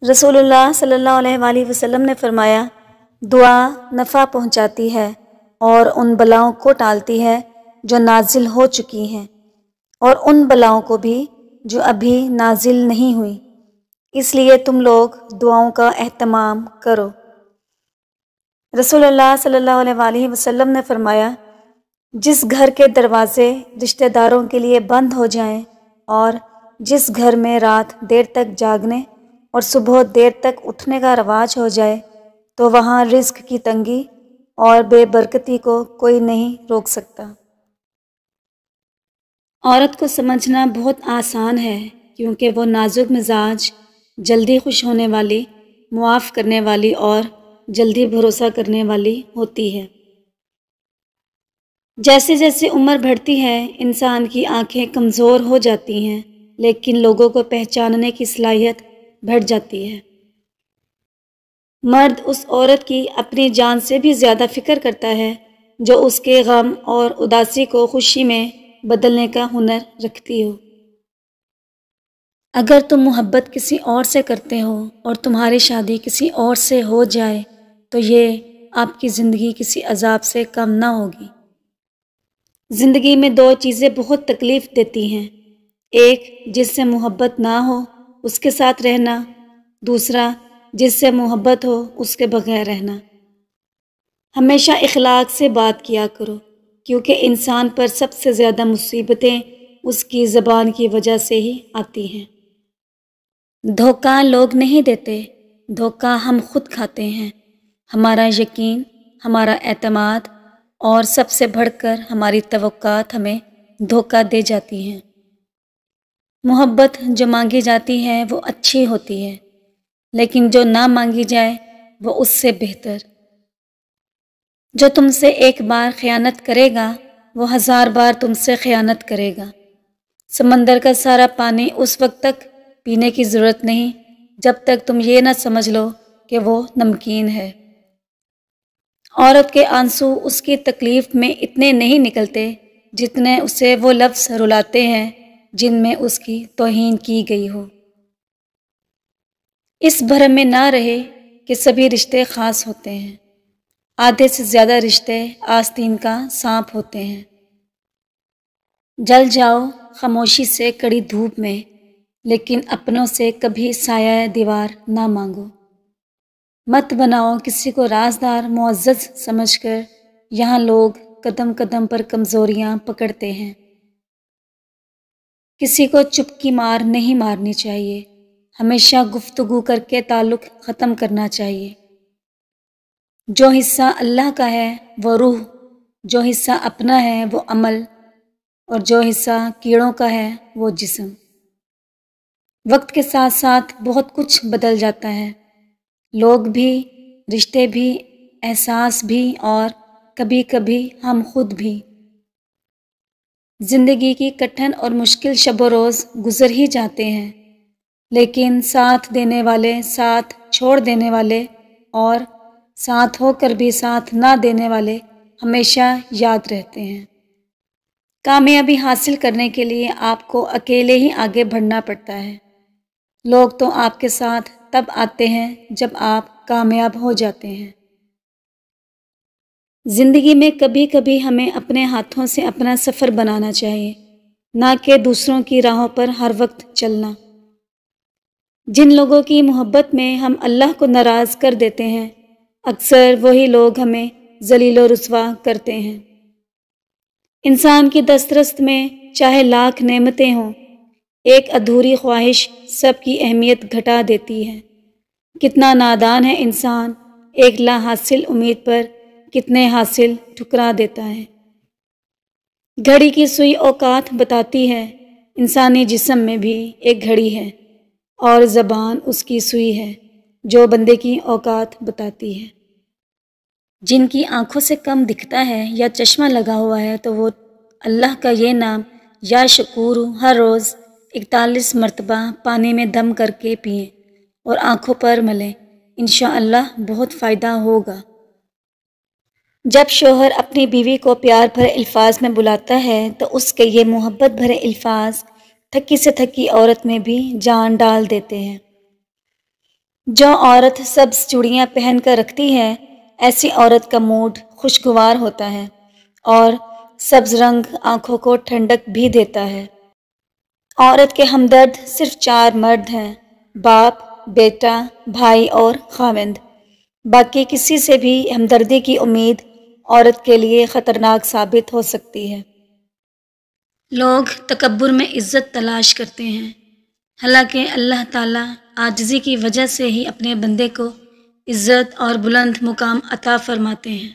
رسول اللہ صلی اللہ علیہ وآلہ وسلم نے فرمایا، دعا نفع پہنچاتی ہے اور ان بلاؤں کو ٹالتی ہے جو نازل ہو چکی ہیں، اور ان بلاؤں کو بھی جو ابھی نازل نہیں ہوئی، اس لیے تم لوگ دعاؤں کا اہتمام کرو۔ رسول اللہ صلی اللہ علیہ وآلہ وسلم نے فرمایا، جس گھر کے دروازے رشتہ داروں کے لیے بند ہو جائیں اور جس گھر میں رات دیر تک جاگنے اور صبح دیر تک اٹھنے کا رواج ہو جائے تو وہاں رزق کی تنگی اور بے برکتی کو کوئی نہیں روک سکتا۔ عورت کو سمجھنا بہت آسان ہے کیونکہ وہ نازک مزاج، جلدی خوش ہونے والی، معاف کرنے والی اور جلدی بھروسہ کرنے والی ہوتی ہے۔ جیسے جیسے عمر بڑھتی ہے انسان کی آنکھیں کمزور ہو جاتی ہیں، لیکن لوگوں کو پہچاننے کی صلاحیت بڑھ جاتی ہے۔ مرد اس عورت کی اپنی جان سے بھی زیادہ فکر کرتا ہے جو اس کے غم اور اداسی کو خوشی میں بدلنے کا ہنر رکھتی ہو۔ اگر تم محبت کسی اور سے کرتے ہو اور تمہاری شادی کسی اور سے ہو جائے تو یہ آپ کی زندگی کسی عذاب سے کم نہ ہوگی۔ زندگی میں دو چیزیں بہت تکلیف دیتی ہیں، ایک جس سے محبت نہ ہو اس کے ساتھ رہنا، دوسرا جس سے محبت ہو اس کے بغیر رہنا۔ ہمیشہ اخلاق سے بات کیا کرو کیونکہ انسان پر سب سے زیادہ مصیبتیں اس کی زبان کی وجہ سے ہی آتی ہیں۔ دھوکہ لوگ نہیں دیتے، دھوکہ ہم خود کھاتے ہیں۔ ہمارا یقین، ہمارا اعتماد اور سب سے بڑھ کر ہماری توقعات ہمیں دھوکہ دے جاتی ہیں۔ محبت جو مانگی جاتی ہے وہ اچھی ہوتی ہے، لیکن جو نہ مانگی جائے وہ اس سے بہتر۔ جو تم سے ایک بار خیانت کرے گا وہ 1000 بار تم سے خیانت کرے گا۔ سمندر کا سارا پانی اس وقت تک پینے کی ضرورت نہیں جب تک تم یہ نہ سمجھ لو کہ وہ نمکین ہے۔ عورت کے آنسو اس کی تکلیف میں اتنے نہیں نکلتے جتنے اسے وہ لفظ رلاتے ہیں جن میں اس کی توہین کی گئی ہو۔ اس بھرم میں نہ رہے کہ سبھی رشتے خاص ہوتے ہیں، آدھے سے زیادہ رشتے آستین کا سانپ ہوتے ہیں۔ جل جاؤ خاموشی سے کڑی دھوپ میں، لیکن اپنوں سے کبھی سایہ دیوار نہ مانگو۔ مت بناؤ کسی کو رازدار معزز سمجھ کر، یہاں لوگ قدم قدم پر کمزوریاں پکڑتے ہیں۔ کسی کو چپکی مار نہیں مارنی چاہیے، ہمیشہ گفتگو کر کے تعلق ختم کرنا چاہیے۔ جو حصہ اللہ کا ہے وہ روح، جو حصہ اپنا ہے وہ عمل، اور جو حصہ کیڑوں کا ہے وہ جسم۔ وقت کے ساتھ ساتھ بہت کچھ بدل جاتا ہے، لوگ بھی، رشتے بھی، احساس بھی، اور کبھی کبھی ہم خود بھی۔ زندگی کی کٹھن اور مشکل شب و روز گزر ہی جاتے ہیں، لیکن ساتھ دینے والے، ساتھ چھوڑ دینے والے اور ساتھ ہو کر بھی ساتھ نہ دینے والے ہمیشہ یاد رہتے ہیں۔ کامیابی حاصل کرنے کے لیے آپ کو اکیلے ہی آگے بڑھنا پڑتا ہے۔ لوگ تو آپ کے ساتھ تب آتے ہیں جب آپ کامیاب ہو جاتے ہیں۔ زندگی میں کبھی کبھی ہمیں اپنے ہاتھوں سے اپنا سفر بنانا چاہیے، نہ کہ دوسروں کی راہوں پر ہر وقت چلنا۔ جن لوگوں کی محبت میں ہم اللہ کو ناراض کر دیتے ہیں، اکثر وہی لوگ ہمیں ذلیل و رسوا کرتے ہیں۔ انسان کی دسترس میں چاہے لاکھ نعمتیں ہوں، ایک ادھوری خواہش سب کی اہمیت گھٹا دیتی ہے۔ کتنا نادان ہے انسان، ایک لا حاصل امید پر کتنے حاصل ٹھکرا دیتا ہے۔ گھڑی کی سوئی اوقات بتاتی ہے، انسانی جسم میں بھی ایک گھڑی ہے اور زبان اس کی سوئی ہے جو بندے کی اوقات بتاتی ہے۔ جن کی آنکھوں سے کم دکھتا ہے یا چشمہ لگا ہوا ہے تو وہ اللہ کا یہ نام یا شکور ہر روز 41 مرتبہ پانی میں دم کر کے پئیں اور آنکھوں پر ملیں، انشاءاللہ بہت فائدہ ہوگا۔ جب شوہر اپنی بیوی کو پیار بھرے الفاظ میں بلاتا ہے تو اس کے یہ محبت بھرے الفاظ تھکی سے تھکی عورت میں بھی جان ڈال دیتے ہیں۔ جو عورت سبز چوڑیاں پہن کر رکھتی ہے ایسی عورت کا موڈ خوشگوار ہوتا ہے اور سبز رنگ آنکھوں کو ٹھنڈک بھی دیتا ہے۔ عورت کے ہمدرد صرف 4 مرد ہیں: باپ، بیٹا، بھائی اور خاوند۔ باقی کسی سے بھی ہمدردی کی امید عورت کے لیے خطرناک ثابت ہو سکتی ہے۔ لوگ تکبر میں عزت تلاش کرتے ہیں، حالانکہ اللہ تعالیٰ عاجزی کی وجہ سے ہی اپنے بندے کو عزت اور بلند مقام عطا فرماتے ہیں۔